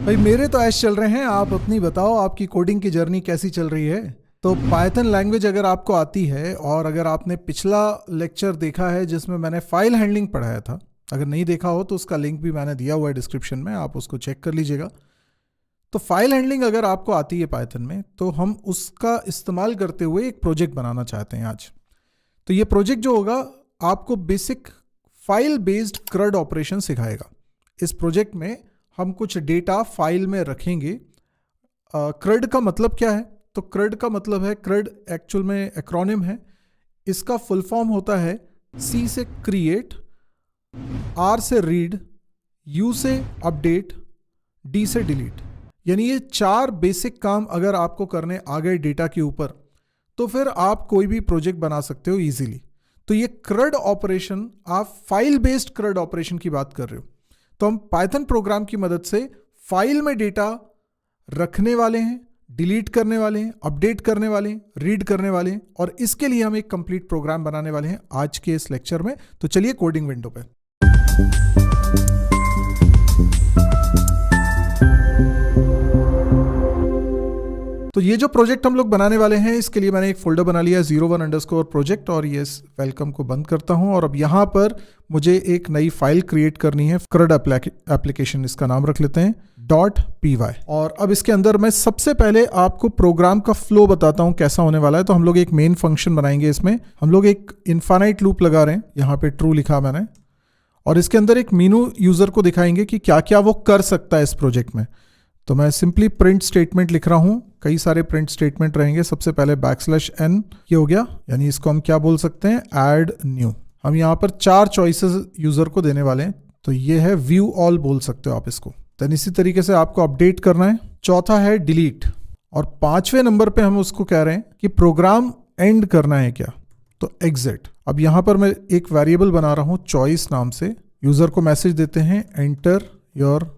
भाई मेरे तो ऐश चल रहे हैं, आप अपनी बताओ, आपकी कोडिंग की जर्नी कैसी चल रही है। तो पाइथन लैंग्वेज अगर आपको आती है और अगर आपने पिछला लेक्चर देखा है जिसमें मैंने फाइल हैंडलिंग पढ़ाया था, अगर नहीं देखा हो तो उसका लिंक भी मैंने दिया हुआ है डिस्क्रिप्शन में, आप उसको चेक कर लीजिएगा। तो फाइल हैंडलिंग अगर आपको आती है पाइथन में, तो हम उसका इस्तेमाल करते हुए एक प्रोजेक्ट बनाना चाहते हैं आज। तो ये प्रोजेक्ट जो होगा आपको बेसिक फाइल बेस्ड क्रड ऑपरेशन सिखाएगा। इस प्रोजेक्ट में हम कुछ डेटा फाइल में रखेंगे। क्रड का मतलब क्या है? तो क्रड का मतलब है, क्रड एक्चुअल में एक्रोनिम है। इसका फुल फॉर्म होता है सी से क्रिएट, आर से रीड, यू से अपडेट, डी से डिलीट। यानी ये चार बेसिक काम अगर आपको करने आ गए डेटा के ऊपर, तो फिर आप कोई भी प्रोजेक्ट बना सकते हो इजीली। तो ये क्रड ऑपरेशन, आप फाइल बेस्ड क्रड ऑपरेशन की बात कर रहे हो। तो हम पाइथन प्रोग्राम की मदद से फाइल में डेटा रखने वाले हैं, डिलीट करने वाले हैं, अपडेट करने वाले हैं, रीड करने वाले हैं, और इसके लिए हम एक कंप्लीट प्रोग्राम बनाने वाले हैं आज के इस लेक्चर में। तो चलिए कोडिंग विंडो पे। तो ये जो प्रोजेक्ट हम लोग बनाने वाले हैं, इसके लिए मैंने एक फोल्डर बना लिया 01_ प्रोजेक्ट, और ये वेलकम को बंद करता हूं। और अब यहां पर मुझे एक नई फाइल क्रिएट करनी है, क्रड एप्लीकेशन इसका नाम रख लेते हैं .py। और अब इसके अंदर मैं सबसे पहले आपको प्रोग्राम का फ्लो बताता हूं कैसा होने वाला है। तो हम लोग एक मेन फंक्शन बनाएंगे। इसमें हम लोग एक इनफाइनाइट लूप लगा रहे हैं, यहाँ पे ट्रू लिखा मैंने, और इसके अंदर एक मीनू यूजर को दिखाएंगे कि क्या क्या वो कर सकता है इस प्रोजेक्ट में। तो मैं सिंपली प्रिंट स्टेटमेंट लिख रहा हूं। कई सारे प्रिंट स्टेटमेंट रहेंगे। सबसे पहले \n ये हो गया, यानी इसको हम क्या बोल सकते हैं, ऐड न्यू। हम यहाँ पर 4 चॉइसेस यूजर को देने वाले हैं। तो ये है व्यू ऑल बोल सकते हो आप इसको। देन इसी तरीके से आपको अपडेट करना है। चौथा है डिलीट, और 5वें नंबर पे हम उसको कह रहे हैं कि प्रोग्राम एंड करना है क्या, तो एग्जिट। अब यहाँ पर मैं एक वेरिएबल बना रहा हूँ चॉइस नाम से। यूजर को मैसेज देते हैं एंटर योर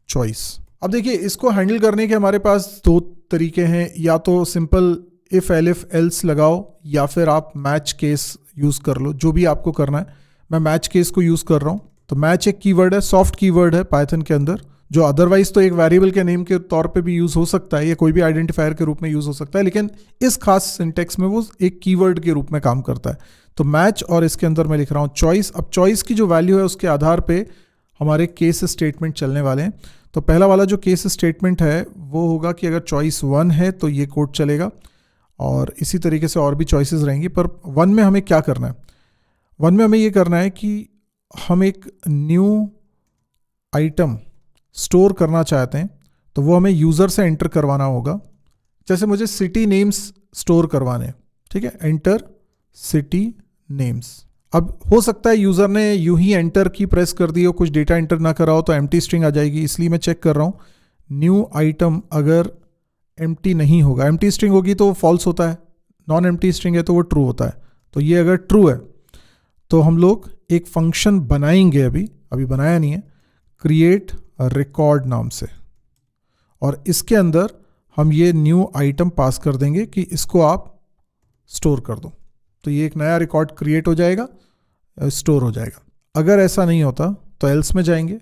चॉइस। अब देखिए, इसको हैंडल करने के हमारे पास 2 तरीके हैं। या तो सिंपल इफ एलिफ एल्स लगाओ, या फिर आप मैच केस यूज कर लो, जो भी आपको करना है। मैं मैच केस को यूज कर रहा हूँ। तो मैच एक कीवर्ड है, सॉफ्ट कीवर्ड है पाइथन के अंदर, जो अदरवाइज तो एक वेरिएबल के नेम के तौर पे भी यूज हो सकता है, या कोई भी आइडेंटिफायर के रूप में यूज हो सकता है, लेकिन इस खास सिंटेक्स में वो एक कीवर्ड के रूप में काम करता है। तो मैच, और इसके अंदर मैं लिख रहा हूँ चॉइस। अब चॉइस की जो वैल्यू है उसके आधार पे हमारे केस स्टेटमेंट चलने वाले हैं। तो पहला वाला जो केस स्टेटमेंट है वो होगा कि अगर चॉइस 1 है तो ये कोड चलेगा, और इसी तरीके से और भी चॉइसेस रहेंगी। पर 1 में हमें क्या करना है? 1 में हमें ये करना है कि हम एक न्यू आइटम स्टोर करना चाहते हैं। तो वो हमें यूज़र से एंटर करवाना होगा। जैसे मुझे सिटी नेम्स स्टोर करवाने हैं, ठीक है, एंटर सिटी नेम्स। अब हो सकता है यूज़र ने यूं ही एंटर की प्रेस कर दी हो, कुछ डेटा एंटर ना करा हो, तो एम्प्टी स्ट्रिंग आ जाएगी। इसलिए मैं चेक कर रहा हूँ न्यू आइटम अगर एम्प्टी नहीं होगा, एम्प्टी स्ट्रिंग होगी तो वो फॉल्स होता है, नॉन एम्प्टी स्ट्रिंग है तो वो ट्रू होता है। तो ये अगर ट्रू है तो हम लोग एक फंक्शन बनाएंगे, अभी बनाया नहीं है, क्रिएट रिकॉर्ड नाम से, और इसके अंदर हम ये न्यू आइटम पास कर देंगे कि इसको आप स्टोर कर दो। तो ये एक नया रिकॉर्ड क्रिएट हो जाएगा, स्टोर हो जाएगा। अगर ऐसा नहीं होता तो एल्स में जाएंगे।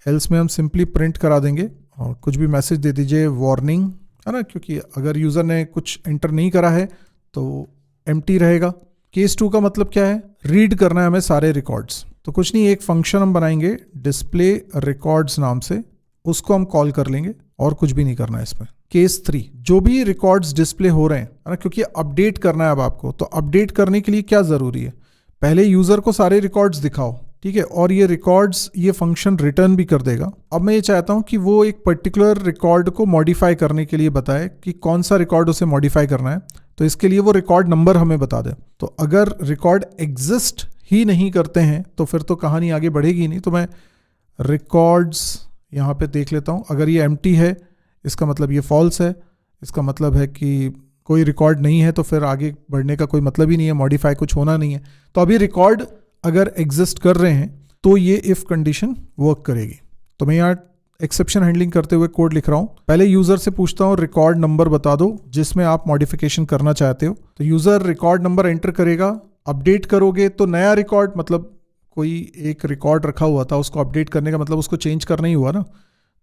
एल्स में हम सिंपली प्रिंट करा देंगे, और कुछ भी मैसेज दे दीजिए, वार्निंग, है ना, क्योंकि अगर यूज़र ने कुछ एंटर नहीं करा है तो एम्प्टी रहेगा। केस 2 का मतलब क्या है? रीड करना है हमें सारे रिकॉर्ड्स। तो कुछ नहीं, एक फंक्शन हम बनाएंगे डिस्प्ले रिकॉर्ड्स नाम से, उसको हम कॉल कर लेंगे, और कुछ भी नहीं करना है इसमें। केस 3, जो भी रिकॉर्ड्स डिस्प्ले हो रहे हैं, है ना, क्योंकि अपडेट करना है अब आपको। तो अपडेट करने के लिए क्या ज़रूरी है? पहले यूज़र को सारे रिकॉर्ड्स दिखाओ, ठीक है, और ये रिकॉर्ड्स, ये फंक्शन रिटर्न भी कर देगा। अब मैं ये चाहता हूँ कि वो एक पर्टिकुलर रिकॉर्ड को मॉडिफाई करने के लिए बताए कि कौन सा रिकॉर्ड उसे मॉडिफाई करना है। तो इसके लिए वो रिकॉर्ड नंबर हमें बता दे। तो अगर रिकॉर्ड एग्जिस्ट ही नहीं करते हैं तो फिर तो कहानी आगे बढ़ेगी नहीं। तो मैं रिकॉर्ड्स यहाँ पे देख लेता हूँ। अगर ये एम्प्टी है इसका मतलब ये फॉल्स है, इसका मतलब है कि कोई रिकॉर्ड नहीं है, तो फिर आगे बढ़ने का कोई मतलब ही नहीं है, मॉडिफाई कुछ होना नहीं है। तो अभी रिकॉर्ड अगर एग्जिस्ट कर रहे हैं तो ये इफ कंडीशन वर्क करेगी। तो मैं यहाँ एक्सेप्शन हैंडलिंग करते हुए कोड लिख रहा हूँ। पहले यूजर से पूछता हूँ रिकॉर्ड नंबर बता दो जिसमें आप मॉडिफिकेशन करना चाहते हो। तो यूजर रिकॉर्ड नंबर एंटर करेगा। अपडेट करोगे तो नया रिकॉर्ड, मतलब कोई एक रिकॉर्ड रखा हुआ था उसको अपडेट करने का मतलब उसको चेंज करना ही हुआ ना।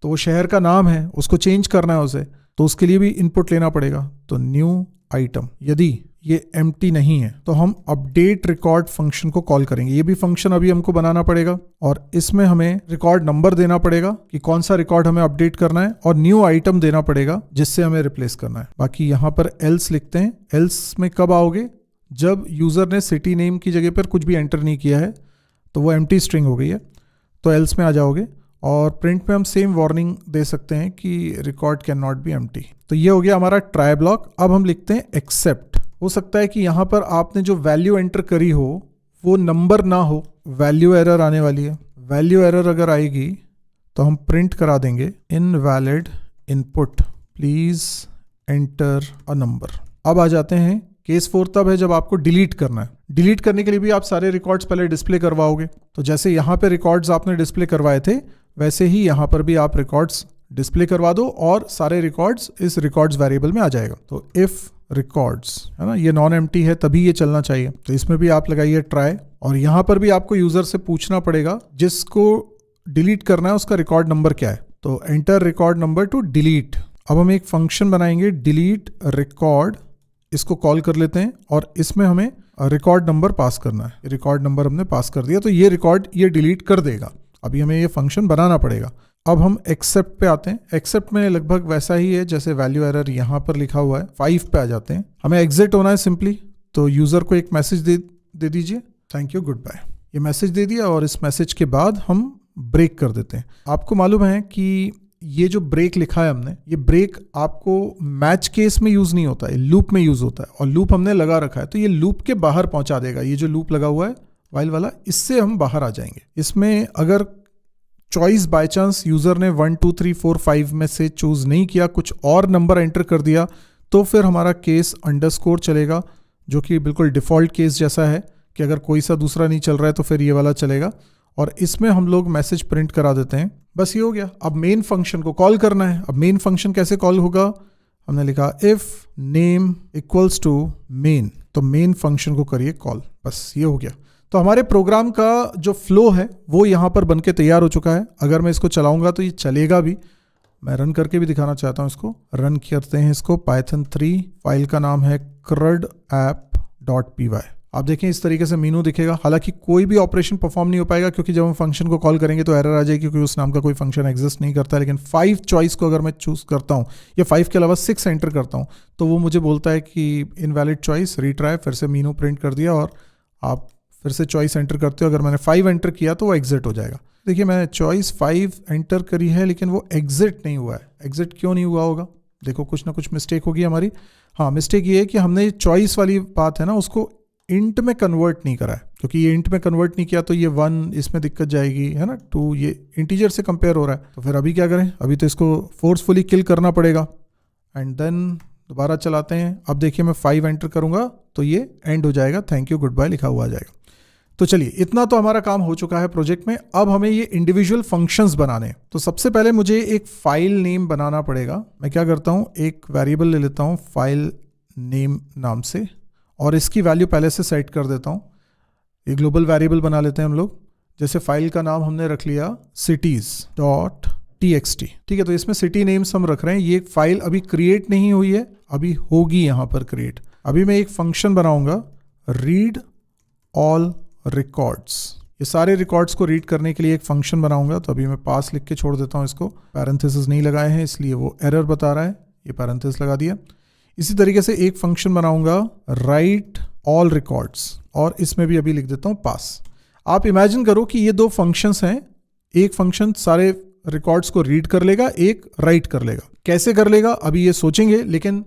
तो वो शहर का नाम है, उसको चेंज करना है उसे, तो उसके लिए भी इनपुट लेना पड़ेगा। तो न्यू आइटम, यदि ये एम्प्टी नहीं है तो हम अपडेट रिकॉर्ड फंक्शन को कॉल करेंगे। ये भी फंक्शन अभी हमको बनाना पड़ेगा और इसमें हमें रिकॉर्ड नंबर देना पड़ेगा कि कौन सा रिकॉर्ड हमें अपडेट करना है, और न्यू आइटम देना पड़ेगा जिससे हमें रिप्लेस करना है। बाकी यहाँ पर एल्स लिखते हैं। एल्स में कब आओगे? जब यूजर ने सिटी नेम की जगह पर कुछ भी एंटर नहीं किया है तो वो एम्प्टी स्ट्रिंग हो गई है, तो एल्स में आ जाओगे। और प्रिंट में हम सेम वार्निंग दे सकते हैं कि record can not be empty. तो ये हो गया हमारा ट्राई ब्लॉक। अब हम लिखते हैं एक्सेप्ट। हो सकता है कि यहाँ पर आपने जो वैल्यू एंटर करी हो वो नंबर ना हो, वैल्यू एरर आने वाली है। वैल्यू एरर अगर आएगी तो हम प्रिंट करा देंगे invalid input, please enter a number. अब आ जाते हैं केस 4 तब है जब आपको डिलीट करना है। डिलीट करने के लिए भी आप सारे रिकॉर्ड्स पहले डिस्प्ले करवाओगे। तो जैसे यहाँ पे रिकॉर्ड्स आपने डिस्प्ले करवाए थे वैसे ही यहाँ पर भी आप रिकॉर्ड्स डिस्प्ले करवा दो और सारे रिकॉर्ड्स इस रिकॉर्ड्स वेरिएबल में आ जाएगा। तो इफ रिकॉर्ड्स है ना, ये नॉन एम्प्टी है तभी ये चलना चाहिए, तो इसमें भी आप लगाइए ट्राई। और यहाँ पर भी आपको यूजर से पूछना पड़ेगा जिसको डिलीट करना है उसका रिकॉर्ड नंबर क्या है, तो enter record number two delete. अब हम एक फंक्शन बनाएंगे डिलीट रिकॉर्ड, इसको कॉल कर लेते हैं और इसमें हमें रिकॉर्ड नंबर पास करना है। रिकॉर्ड नंबर हमने पास कर दिया तो ये रिकॉर्ड ये डिलीट कर देगा। अभी हमें ये फंक्शन बनाना पड़ेगा। अब हम एक्सेप्ट पे आते हैं। एक्सेप्ट में लगभग वैसा ही है जैसे वैल्यू एरर यहाँ पर लिखा हुआ है। 5 पे आ जाते हैं। हमें एग्जिट होना है सिंपली, तो यूजर को एक मैसेज दे दीजिए, थैंक यू गुड बाय। ये मैसेज दे दिया और इस मैसेज के बाद हम ब्रेक कर देते हैं। आपको मालूम है कि ये जो ब्रेक लिखा है हमने, ये ब्रेक आपको मैच केस में यूज नहीं होता है, लूप में यूज होता है, और लूप हमने लगा रखा है तो ये लूप के बाहर पहुंचा देगा। ये जो लूप लगा हुआ है वाइल वाला, इससे हम बाहर आ जाएंगे। इसमें अगर चॉइस बाय चांस यूजर ने 1 2 3 4 5 में से चूज नहीं किया, कुछ और नंबर एंटर कर दिया, तो फिर हमारा केस अंडरस्कोर चलेगा, जो कि बिल्कुल डिफॉल्ट केस जैसा है कि अगर कोई सा दूसरा नहीं चल रहा है तो फिर ये वाला चलेगा। और इसमें हम लोग मैसेज प्रिंट करा देते हैं। बस ये हो गया। अब मेन फंक्शन को कॉल करना है। अब मेन फंक्शन कैसे कॉल होगा? हमने लिखा if name equals to main, तो मेन फंक्शन को करिए कॉल। बस ये हो गया। तो हमारे प्रोग्राम का जो फ्लो है वो यहाँ पर बनके तैयार हो चुका है। अगर मैं इसको चलाऊंगा तो ये चलेगा भी। मैं रन करके भी दिखाना चाहता हूँ इसको। रन करते हैं इसको। Python 3 फाइल का नाम है crudapp.py। आप देखें इस तरीके से मीनू दिखेगा। हालांकि कोई भी ऑपरेशन परफॉर्म नहीं हो पाएगा क्योंकि जब हम फंक्शन को कॉल करेंगे तो एरर आ जाएगी क्योंकि उस नाम का कोई फंक्शन एग्जिस्ट नहीं करता है। लेकिन 5 चॉइस को अगर मैं चूज करता हूँ या 5 के अलावा 6 एंटर करता हूँ तो वो मुझे बोलता है कि इनवैलिड चॉइस, रीट्राई, फिर से मीनू प्रिंट कर दिया और आप फिर से चॉइस एंटर करते हो। अगर मैंने 5 एंटर किया तो वो एग्जिट हो जाएगा। देखिए मैंने चॉइस 5 एंटर करी है लेकिन वो एग्जिट नहीं हुआ है। एग्जिट क्यों नहीं हुआ होगा? देखो कुछ ना कुछ मिस्टेक होगी हमारी। हाँ, मिस्टेक ये है कि हमने चॉइस वाली बात है ना उसको इंट में कन्वर्ट नहीं करा है, क्योंकि ये इंट में कन्वर्ट नहीं किया तो ये 1 इसमें दिक्कत जाएगी, है ना। 2 ये इंटीजर से कंपेयर हो रहा है, तो फिर अभी क्या करें? अभी तो इसको फोर्सफुली किल करना पड़ेगा एंड देन दोबारा चलाते हैं। अब देखिए मैं 5 एंटर करूंगा तो ये एंड हो जाएगा, थैंक यू गुड बाय लिखा हुआ आ जाएगा। तो चलिए इतना तो हमारा काम हो चुका है प्रोजेक्ट में। अब हमें ये इंडिविजुअल फंक्शंस बनाने हैं। तो सबसे पहले मुझे एक फाइल नेम बनाना पड़ेगा। मैं क्या करता हूँ, एक वेरिएबल ले लेता हूँ फाइल नेम नाम से और इसकी वैल्यू पहले से सेट कर देता हूँ। ये ग्लोबल वेरिएबल बना लेते हैं हम लोग। जैसे फाइल का नाम हमने रख लिया cities.txt, ठीक है। तो इसमें सिटी नेम्स हम रख रहे हैं। ये फाइल अभी क्रिएट नहीं हुई है, अभी होगी यहाँ पर क्रिएट। अभी मैं एक फंक्शन बनाऊंगा रीड ऑल रिकॉर्ड्स। ये सारे रिकॉर्ड्स को रीड करने के लिए एक फंक्शन बनाऊंगा। तो अभी मैं पास लिख के छोड़ देता हूँ इसको। पैरेंथेसिस नहीं लगाए हैं इसलिए वो एरर बता रहा है, ये पैरेंथेसिस लगा दिया। इसी तरीके से एक फंक्शन बनाऊंगा राइट ऑल रिकॉर्ड्स और इसमें भी अभी लिख देता हूँ पास। आप इमेजिन करो कि ये 2 फंक्शंस हैं। एक फंक्शन सारे रिकॉर्ड्स को रीड कर लेगा, एक राइट कर लेगा। कैसे कर लेगा अभी ये सोचेंगे, लेकिन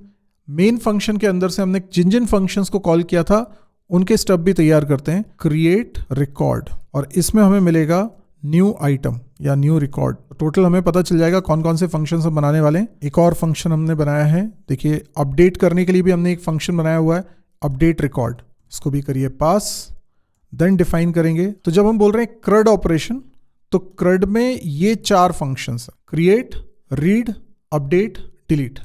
मेन फंक्शन के अंदर से हमने जिन जिन फंक्शंस को कॉल किया था उनके स्टेप भी तैयार करते हैं। क्रिएट रिकॉर्ड और इसमें हमें मिलेगा न्यू आइटम या न्यू रिकॉर्ड। टोटल हमें पता चल जाएगा कौन कौन से फंक्शन हम बनाने वाले हैं। एक और फंक्शन हमने बनाया है, देखिए अपडेट करने के लिए भी हमने एक फंक्शन बनाया हुआ है अपडेट रिकॉर्ड। इसको भी करिए पास, देन डिफाइन करेंगे। तो जब हम बोल रहे हैं CRUD ऑपरेशन, तो CRUD में ये 4 फंक्शंस हैं, create, read, update, delete.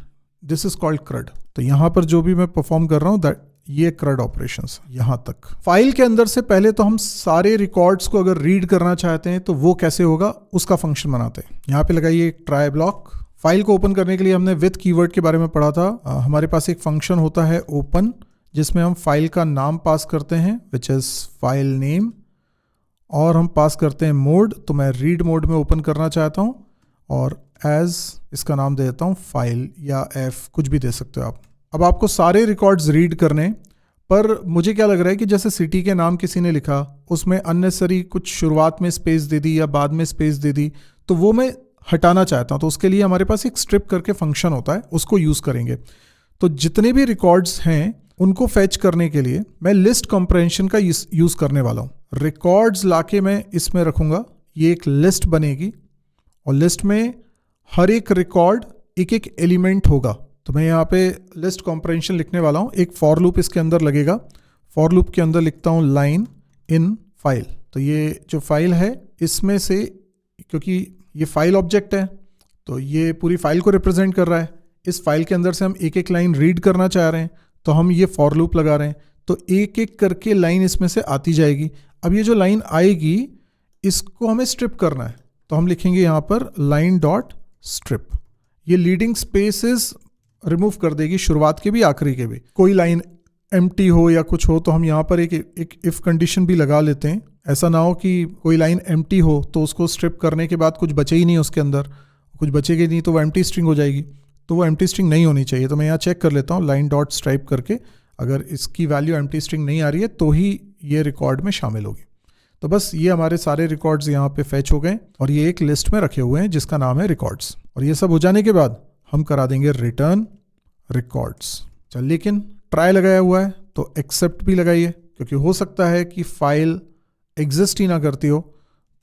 This is called CRUD। तो यहां पर जो भी मैं परफॉर्म कर रहा हूं ये CRUD ऑपरेशंस यहाँ तक। फाइल के अंदर से पहले तो हम सारे रिकॉर्ड्स को अगर रीड करना चाहते हैं तो वो कैसे होगा, उसका फंक्शन बनाते हैं। यहाँ पे लगाइए एक ट्राई ब्लॉक। फाइल को ओपन करने के लिए हमने विथ कीवर्ड के बारे में पढ़ा था। हमारे पास एक फंक्शन होता है ओपन, जिसमें हम फाइल का नाम पास करते हैं विच इज़ फाइल नेम, और हम पास करते हैं मोड। तो मैं रीड मोड में ओपन करना चाहता हूँ और एज इसका नाम दे देता हूँ फाइल या एफ, कुछ भी दे सकते हो आप। अब आपको सारे रिकॉर्ड्स रीड करने, पर मुझे क्या लग रहा है कि जैसे सिटी के नाम किसी ने लिखा, उसमें अननेसेसरी कुछ शुरुआत में स्पेस दे दी या बाद में स्पेस दे दी, तो वो मैं हटाना चाहता हूँ। तो उसके लिए हमारे पास एक स्ट्रिप करके फंक्शन होता है, उसको यूज़ करेंगे। तो जितने भी रिकॉर्ड्स हैं उनको फैच करने के लिए मैं लिस्ट कॉम्प्रेहेंशन का यूज़ करने वाला हूँ। रिकॉर्ड्स लाके मैं इसमें रखूँगा, ये एक लिस्ट बनेगी और लिस्ट में हर एक रिकॉर्ड एक एक एलिमेंट होगा। तो मैं यहाँ पे लिस्ट कॉम्प्रेहेंशन लिखने वाला हूँ। एक फॉर लूप इसके अंदर लगेगा। फॉर लूप के अंदर लिखता हूँ लाइन इन फाइल। तो ये जो फाइल है इसमें से, क्योंकि ये फाइल ऑब्जेक्ट है तो ये पूरी फाइल को रिप्रेजेंट कर रहा है। इस फाइल के अंदर से हम एक एक लाइन रीड करना चाह रहे हैं तो हम ये फॉर लूप लगा रहे हैं। तो एक एक करके लाइन इसमें से आती जाएगी। अब ये जो लाइन आएगी इसको हमें स्ट्रिप करना है, तो हम लिखेंगे यहाँ पर लाइन डॉट स्ट्रिप। ये लीडिंग स्पेसेस रिमूव कर देगी, शुरुआत के भी आखिरी के भी। कोई लाइन एम्प्टी हो या कुछ हो तो हम यहाँ पर एक इफ कंडीशन भी लगा लेते हैं। ऐसा ना हो कि कोई लाइन एम्प्टी हो तो उसको स्ट्रिप करने के बाद कुछ बचे ही नहीं उसके अंदर, कुछ बचेगी नहीं तो वो एम्प्टी स्ट्रिंग हो जाएगी। तो वो एम्प्टी स्ट्रिंग नहीं होनी चाहिए। तो मैं यहाँ चेक कर लेता हूँ लाइन डॉट स्ट्राइप करके, अगर इसकी वैल्यू एम्प्टी स्ट्रिंग नहीं आ रही है तो ही ये रिकॉर्ड में शामिल होगी। तो बस ये हमारे सारे रिकॉर्ड्स यहाँ पे फैच हो गए और ये एक लिस्ट में रखे हुए हैं जिसका नाम है रिकॉर्ड्स। और ये सब हो जाने के बाद हम करा देंगे रिटर्न रिकॉर्ड्स। चल, लेकिन ट्राई लगाया हुआ है तो एक्सेप्ट भी लगाइए, क्योंकि हो सकता है कि फाइल एग्जिस्ट ही ना करती हो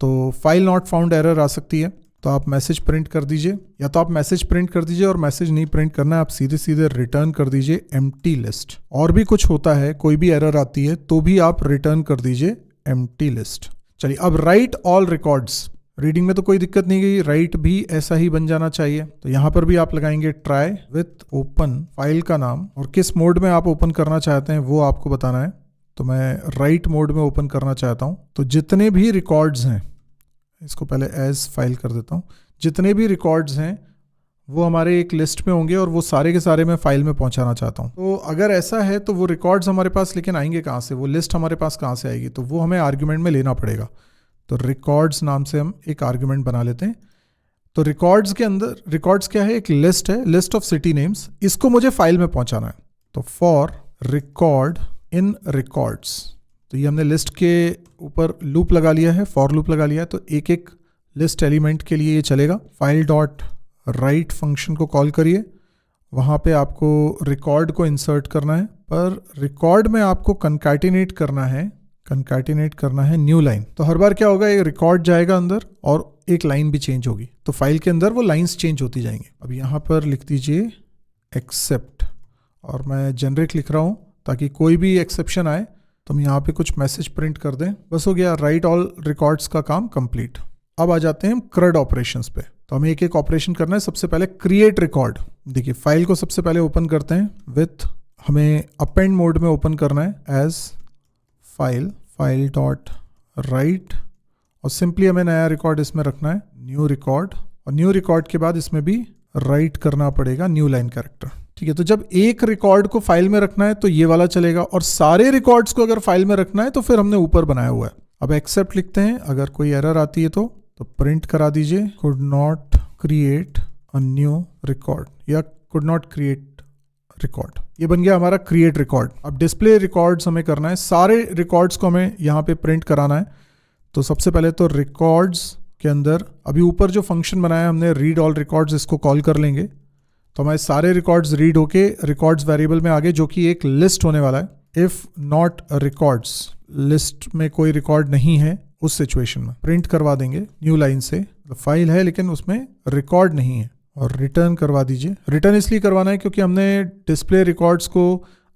तो फाइल नॉट फाउंड एरर आ सकती है। तो आप मैसेज प्रिंट कर दीजिए, या तो आप मैसेज प्रिंट कर दीजिए और मैसेज नहीं प्रिंट करना है, आप सीधे सीधे रिटर्न कर दीजिए एम्प्टी लिस्ट। और भी कुछ होता है, कोई भी एरर आती है तो भी आप रिटर्न कर दीजिए एम्प्टी लिस्ट। चलिए, अब राइट ऑल रिकॉर्ड्स। रीडिंग में तो कोई दिक्कत नहीं गई, राइट भी ऐसा ही बन जाना चाहिए। तो यहाँ पर भी आप लगाएंगे ट्राई विथ ओपन फाइल का नाम, और किस मोड में आप ओपन करना चाहते हैं वो आपको बताना है। तो मैं राइट मोड में ओपन करना चाहता हूँ। तो जितने भी रिकॉर्ड्स हैं, इसको पहले एज फाइल कर देता हूँ, जितने भी रिकॉर्ड्स हैं वो हमारे एक लिस्ट में होंगे और वो सारे के सारे मैं फाइल में पहुँचाना चाहता हूँ। तो अगर ऐसा है तो वो रिकॉर्ड्स हमारे पास लेकिन आएंगे कहाँ से, वो लिस्ट हमारे पास कहाँ से आएगी, तो वो हमें आर्ग्यूमेंट में लेना पड़ेगा। तो रिकॉर्ड्स नाम से हम एक आर्ग्यूमेंट बना लेते हैं। तो रिकॉर्ड्स के अंदर, रिकॉर्ड्स क्या है, एक लिस्ट है, लिस्ट ऑफ सिटी नेम्स। इसको मुझे फाइल में पहुंचाना है। तो फॉर रिकॉर्ड इन रिकॉर्ड्स, तो ये हमने लिस्ट के ऊपर लूप लगा लिया है, फॉर लूप लगा लिया है। तो एक एक लिस्ट एलिमेंट के लिए ये चलेगा। फाइल डॉट राइट फंक्शन को कॉल करिए, वहाँ पे आपको रिकॉर्ड को इंसर्ट करना है, पर रिकॉर्ड में आपको कंकैटिनेट करना है न्यू लाइन। तो हर बार क्या होगा, एक रिकॉर्ड जाएगा अंदर और एक लाइन भी चेंज होगी। तो फाइल के अंदर वो लाइंस चेंज होती जाएंगी। अब यहाँ पर लिख दीजिए एक्सेप्ट, और मैं जेनरिक लिख रहा हूँ ताकि कोई भी एक्सेप्शन आए तो हम यहाँ पे कुछ मैसेज प्रिंट कर दें। बस हो गया, राइट ऑल रिकॉर्ड्स का काम कंप्लीट। अब आ जाते हैं हम CRUD ऑपरेशंस पे। तो हमें एक एक ऑपरेशन करना है। सबसे पहले क्रिएट रिकॉर्ड। देखिए, फाइल को सबसे पहले ओपन करते हैं विथ, हमें अपेंड मोड में ओपन करना है एज फाइल डॉट राइट, और सिंपली हमें नया रिकॉर्ड इसमें रखना है, न्यू रिकॉर्ड। और न्यू रिकॉर्ड के बाद इसमें भी राइट करना पड़ेगा न्यू लाइन कैरेक्टर। ठीक है, तो जब एक रिकॉर्ड को फाइल में रखना है तो ये वाला चलेगा, और सारे रिकॉर्ड्स को अगर फाइल में रखना है तो फिर हमने ऊपर बनाया हुआ है। अब एक्सेप्ट लिखते हैं। अगर कोई एरर आती है तो प्रिंट करा दीजिए could not create a new record, या कुड नॉट क्रिएट रिकॉर्ड। ये बन गया हमारा क्रिएट रिकॉर्ड। अब डिस्प्ले रिकॉर्ड्स हमें करना है, सारे रिकॉर्ड्स को हमें यहाँ पे प्रिंट कराना है। तो सबसे पहले तो रिकॉर्ड्स के अंदर अभी ऊपर जो फंक्शन बनाया हमने रीड ऑल रिकॉर्ड्स, इसको कॉल कर लेंगे। तो हमारे सारे रिकॉर्ड्स रीड होके रिकॉर्ड्स वेरिएबल में आगे, जो कि एक लिस्ट होने वाला है। इफ नॉट रिकॉर्ड्स, लिस्ट में कोई रिकॉर्ड नहीं है उस सिचुएशन में प्रिंट करवा देंगे न्यू लाइन से। फाइल है लेकिन उसमें रिकॉर्ड नहीं है, और रिटर्न करवा दीजिए। रिटर्न इसलिए करवाना है क्योंकि हमने डिस्प्ले रिकॉर्ड्स को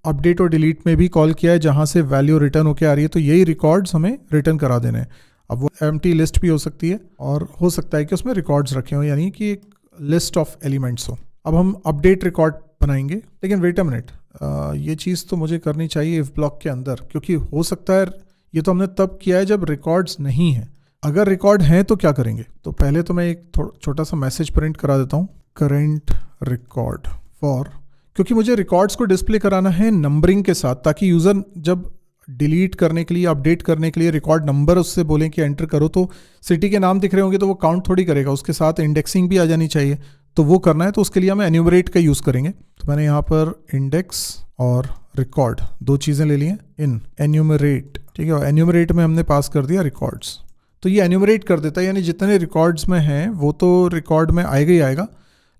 अपडेट और डिलीट में भी कॉल किया है, जहां से वैल्यू रिटर्न होके आ रही है। तो यही रिकॉर्ड्स हमें रिटर्न करा देने हैं। अब वो एम्प्टी लिस्ट भी हो सकती है, और हो सकता है कि उसमें रिकॉर्ड्स रखे हों, यानी कि एक लिस्ट ऑफ एलिमेंट्स हो। अब हम अपडेट रिकॉर्ड बनाएंगे, लेकिन वेट अ मिनट, ये चीज़ तो मुझे करनी चाहिए इफ ब्लॉक के अंदर, क्योंकि हो सकता है ये तो हमने तब किया है जब रिकॉर्ड्स नहीं है। अगर रिकॉर्ड हैं तो क्या करेंगे? तो पहले तो मैं एक छोटा सा मैसेज प्रिंट करा देता हूँ, करेंट रिकॉर्ड फॉर, क्योंकि मुझे रिकॉर्ड्स को डिस्प्ले कराना है नंबरिंग के साथ, ताकि यूज़र जब डिलीट करने के लिए, अपडेट करने के लिए रिकॉर्ड नंबर उससे बोलें कि एंटर करो, तो सिटी के नाम दिख रहे होंगे तो वो काउंट थोड़ी करेगा, उसके साथ इंडेक्सिंग भी आ जानी चाहिए। तो वो करना है तो उसके लिए हम एन्यूमरेट का यूज़ करेंगे। तो मैंने यहाँ पर इंडेक्स और रिकॉर्ड दो चीज़ें ले ली हैं, इन एन्यूमरेट, ठीक है, और एन्यूमरेट में हमने पास कर दिया रिकॉर्ड्स। तो ये एन्यूमरेट कर देता है, यानी जितने रिकॉर्ड्स में हैं वो तो रिकॉर्ड में आएगा ही आएगा,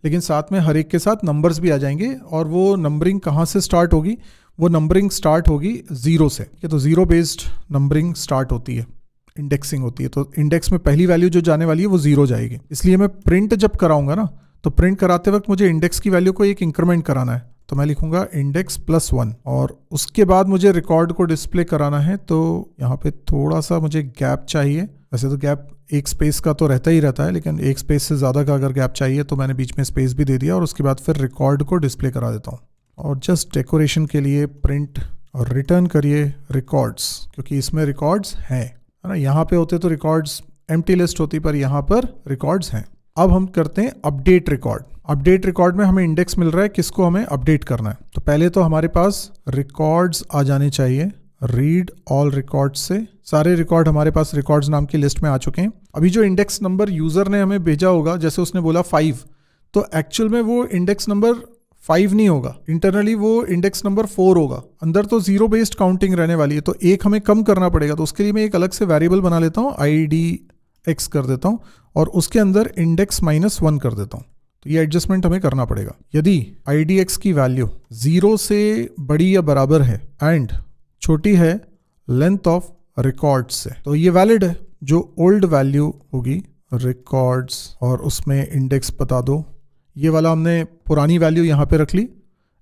लेकिन साथ में हर एक के साथ नंबर्स भी आ जाएंगे। और वो नंबरिंग कहाँ से स्टार्ट होगी? वो नंबरिंग स्टार्ट होगी 0 से। ये तो 0 बेस्ड नंबरिंग स्टार्ट होती है, इंडेक्सिंग होती है। तो इंडेक्स में पहली वैल्यू जो जाने वाली है वो 0 जाएगी। इसलिए मैं प्रिंट जब कराऊंगा ना, तो प्रिंट कराते वक्त मुझे इंडेक्स की वैल्यू को एक इंक्रीमेंट कराना है, तो मैं लिखूंगा इंडेक्स +1, और उसके बाद मुझे रिकॉर्ड को डिस्प्ले कराना है। तो यहाँ पे थोड़ा सा मुझे गैप चाहिए। वैसे तो गैप एक स्पेस का तो रहता ही रहता है, लेकिन एक स्पेस से ज़्यादा का अगर गैप चाहिए तो मैंने बीच में स्पेस भी दे दिया, और उसके बाद फिर रिकॉर्ड को डिस्प्ले करा देता हूँ। और जस्ट डेकोरेशन के लिए प्रिंट और रिटर्न करिए रिकॉर्ड्स, क्योंकि इसमें रिकॉर्ड्स हैं, है ना। यहाँ पे होते तो रिकॉर्ड्स एम्प्टी लिस्ट होती, पर यहाँ पर रिकॉर्ड्स हैं। अब हम करते हैं अपडेट रिकॉर्ड। अपडेट रिकॉर्ड में हमें इंडेक्स मिल रहा है, किसको हमें अपडेट करना है। तो पहले तो हमारे पास रिकॉर्ड्स आ जाने चाहिए, रीड ऑल रिकॉर्ड्स से सारे रिकॉर्ड हमारे पास रिकॉर्ड्स नाम की लिस्ट में आ चुके हैं। अभी जो इंडेक्स नंबर यूजर ने हमें भेजा होगा, जैसे उसने बोला 5, तो एक्चुअल में वो इंडेक्स नंबर 5 नहीं होगा, इंटरनली वो इंडेक्स नंबर 4 होगा। अंदर तो 0 बेस्ड काउंटिंग रहने वाली है, तो एक हमें कम करना पड़ेगा। तो उसके लिए मैं एक अलग से वेरिएबल बना लेता हूँ, IDX कर देता हूँ, और उसके अंदर इंडेक्स -1 कर देता हूँ। तो ये एडजस्टमेंट हमें करना पड़ेगा। यदि IDX की वैल्यू 0 से बड़ी या बराबर है एंड छोटी है लेंथ ऑफ रिकॉर्ड्स से, तो ये वैलिड है। जो ओल्ड वैल्यू होगी रिकॉर्ड्स और उसमें इंडेक्स बता दो, ये वाला हमने पुरानी वैल्यू यहाँ पे रख ली,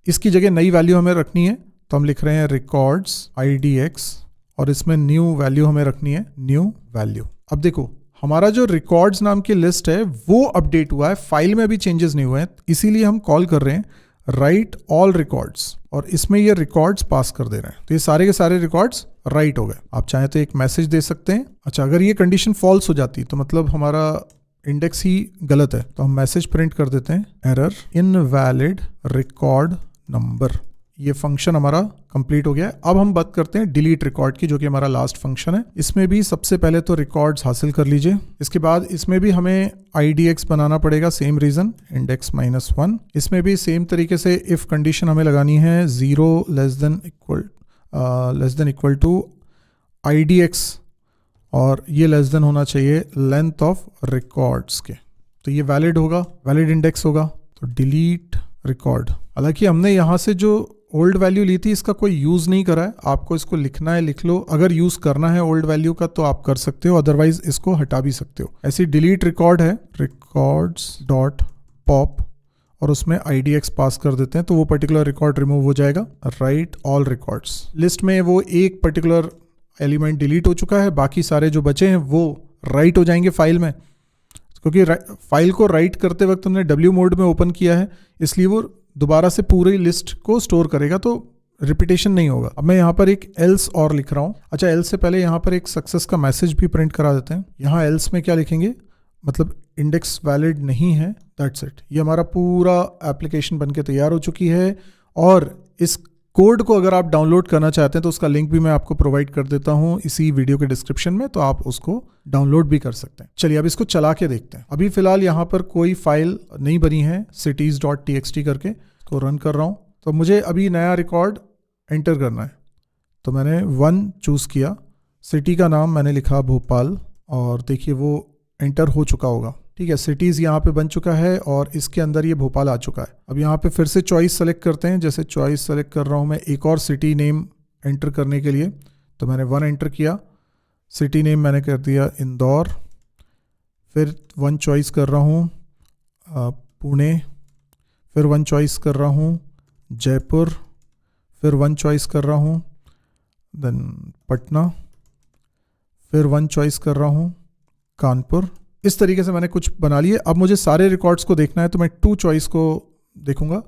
इसकी जगह नई वैल्यू हमें रखनी है, तो हम लिख रहे हैं रिकॉर्ड्स IDX, और इसमें न्यू वैल्यू हमें रखनी है न्यू वैल्यू। अब देखो हमारा जो रिकॉर्ड्स नाम की लिस्ट है वो अपडेट हुआ है, फाइल में भी चेंजेस नहीं हुए हैं, इसीलिए हम कॉल कर रहे हैं राइट ऑल रिकॉर्ड्स, और इसमें ये रिकॉर्ड्स पास कर दे रहे हैं। तो ये सारे के सारे रिकॉर्ड्स राइट हो गए। आप चाहें तो एक मैसेज दे सकते हैं। अच्छा, अगर ये कंडीशन फॉल्स हो जाती तो मतलब हमारा इंडेक्स ही गलत है, तो हम मैसेज प्रिंट कर देते हैं, एरर इनवैलिड रिकॉर्ड नंबर। ये फंक्शन हमारा कंप्लीट हो गया है। अब हम बात करते हैं डिलीट रिकॉर्ड की, जो कि हमारा लास्ट फंक्शन है। इसमें भी सबसे पहले तो रिकॉर्ड्स हासिल कर लीजिए, इसके बाद इसमें भी हमें IDX बनाना पड़ेगा, सेम रीजन, इंडेक्स -1। इसमें भी सेम तरीके से इफ कंडीशन हमें लगानी है 0 less than equal to IDX, और ये लेस देन होना चाहिए लेंथ ऑफ रिकॉर्ड्स के। तो ये वैलिड होगा, वैलिड इंडेक्स होगा। तो डिलीट रिकॉर्ड, हालांकि हमने यहाँ से जो ओल्ड वैल्यू ली थी इसका कोई यूज़ नहीं करा है, आपको इसको लिखना है, लिख लो। अगर यूज़ करना है ओल्ड वैल्यू का तो आप कर सकते हो, अदरवाइज इसको हटा भी सकते हो। ऐसी डिलीट रिकॉर्ड है records.pop, और उसमें IDX पास कर देते हैं, तो वो पर्टिकुलर रिकॉर्ड रिमूव हो जाएगा। राइट ऑल रिकॉर्ड्स, लिस्ट में वो एक पर्टिकुलर एलिमेंट डिलीट हो चुका है, बाकी सारे जो बचे हैं वो राइट हो जाएंगे फाइल में, क्योंकि फाइल को राइट करते वक्त हमने W मोड में ओपन किया है, इसलिए वो दोबारा से पूरी लिस्ट को स्टोर करेगा, तो रिपीटेशन नहीं होगा। अब मैं यहाँ पर एक एल्स और लिख रहा हूँ। अच्छा, एल्स से पहले यहाँ पर एक सक्सेस का मैसेज भी प्रिंट करा देते हैं। यहाँ एल्स में क्या लिखेंगे, मतलब इंडेक्स वैलिड नहीं है, दैट्स इट। ये हमारा पूरा एप्लीकेशन बनके तैयार हो चुकी है, और इस कोड को अगर आप डाउनलोड करना चाहते हैं तो उसका लिंक भी मैं आपको प्रोवाइड कर देता हूं इसी वीडियो के डिस्क्रिप्शन में, तो आप उसको डाउनलोड भी कर सकते हैं। चलिए अब इसको चला के देखते हैं। अभी फिलहाल यहाँ पर कोई फाइल नहीं बनी है, cities.txt करके, तो रन कर रहा हूँ। तो मुझे अभी नया रिकॉर्ड एंटर करना है, तो मैंने 1 चूज़ किया, सिटी का नाम मैंने लिखा भोपाल, और देखिए वो एंटर हो चुका होगा। ठीक है, सिटीज़ यहाँ पे बन चुका है, और इसके अंदर ये भोपाल आ चुका है। अब यहाँ पे फिर से चॉइस सेलेक्ट करते हैं, जैसे चॉइस सेलेक्ट कर रहा हूँ मैं एक और सिटी नेम एंटर करने के लिए, तो मैंने 1 एंटर किया, सिटी नेम मैंने कर दिया इंदौर, फिर 1 चॉइस कर रहा हूँ पुणे, फिर 1 चॉइस कर रहा हूँ जयपुर, फिर 1 चॉइस कर रहा हूँ देन पटना, फिर 1 चॉइस कर रहा हूँ कानपुर। इस तरीके से मैंने कुछ बना लिए। अब मुझे सारे रिकॉर्ड्स को देखना है, तो मैं 2 चॉइस को देखूंगा।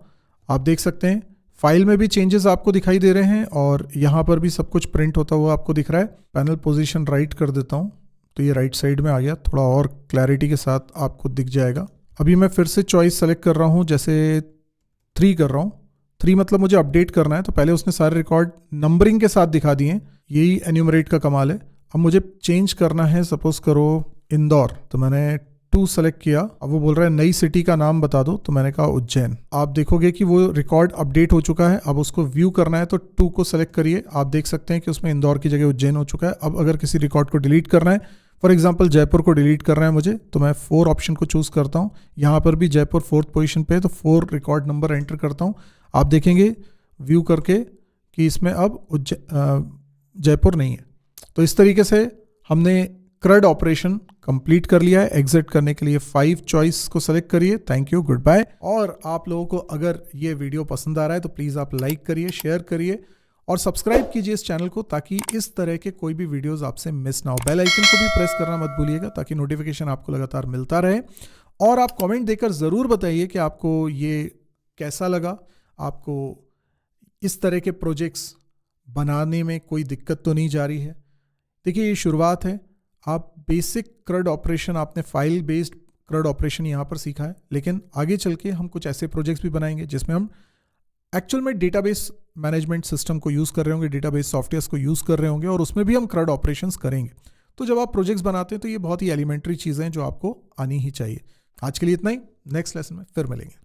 आप देख सकते हैं फाइल में भी चेंजेस आपको दिखाई दे रहे हैं और यहाँ पर भी सब कुछ प्रिंट होता हुआ आपको दिख रहा है। पैनल पोजीशन राइट कर देता हूँ तो ये राइट साइड में आ गया, थोड़ा और क्लैरिटी के साथ आपको दिख जाएगा। अभी मैं फिर से चॉइस सेलेक्ट कर रहा हूँ, जैसे 3 कर रहा हूँ। 3 मतलब मुझे अपडेट करना है, तो पहले उसने सारे रिकॉर्ड नंबरिंग के साथ दिखा दिए, यही एन्यूमरेट का कमाल है। अब मुझे चेंज करना है, सपोज करो इंदौर, तो मैंने 2 सेलेक्ट किया। अब वो बोल रहा है नई सिटी का नाम बता दो, तो मैंने कहा उज्जैन। आप देखोगे कि वो रिकॉर्ड अपडेट हो चुका है। अब उसको व्यू करना है तो 2 को सेलेक्ट करिए, आप देख सकते हैं कि उसमें इंदौर की जगह उज्जैन हो चुका है। अब अगर किसी रिकॉर्ड को डिलीट करना है, फॉर एग्जाम्पल जयपुर को डिलीट करना है मुझे, तो मैं 4 ऑप्शन को चूज करता हूँ। यहाँ पर भी जयपुर 4th पोजीशन पे है, तो 4 रिकॉर्ड नंबर एंटर करता हूँ। आप देखेंगे व्यू करके कि इसमें अब जयपुर नहीं है। तो इस तरीके से हमने CRUD ऑपरेशन कंप्लीट कर लिया है। एग्जिट करने के लिए 5 चॉइस को सेलेक्ट करिए। Thank you, good bye. और आप लोगों को अगर ये वीडियो पसंद आ रहा है तो प्लीज़ आप लाइक करिए, शेयर करिए और सब्सक्राइब कीजिए इस चैनल को, ताकि इस तरह के कोई भी वीडियोस आपसे मिस ना हो। बेल आइकन को भी प्रेस करना मत भूलिएगा, ताकि नोटिफिकेशन आपको लगातार मिलता रहे। और आप कमेंट देकर ज़रूर बताइए कि आपको ये कैसा लगा, आपको इस तरह के प्रोजेक्ट्स बनाने में कोई दिक्कत तो नहीं जा रही है। देखिए, ये शुरुआत है। आप बेसिक CRUD ऑपरेशन, आपने फाइल बेस्ड CRUD ऑपरेशन यहाँ पर सीखा है, लेकिन आगे चल के हम कुछ ऐसे प्रोजेक्ट्स भी बनाएंगे जिसमें हम एक्चुअल में डेटाबेस मैनेजमेंट सिस्टम को यूज़ कर रहे होंगे, डेटाबेस सॉफ्टवेयर्स को यूज़ कर रहे होंगे, और उसमें भी हम CRUD ऑपरेशंस करेंगे। तो जब आप प्रोजेक्ट्स बनाते हैं तो ये बहुत ही एलिमेंट्री चीज़ें हैं जो आपको आनी ही चाहिए। आज के लिए इतना ही, नेक्स्ट लेसन में फिर मिलेंगे।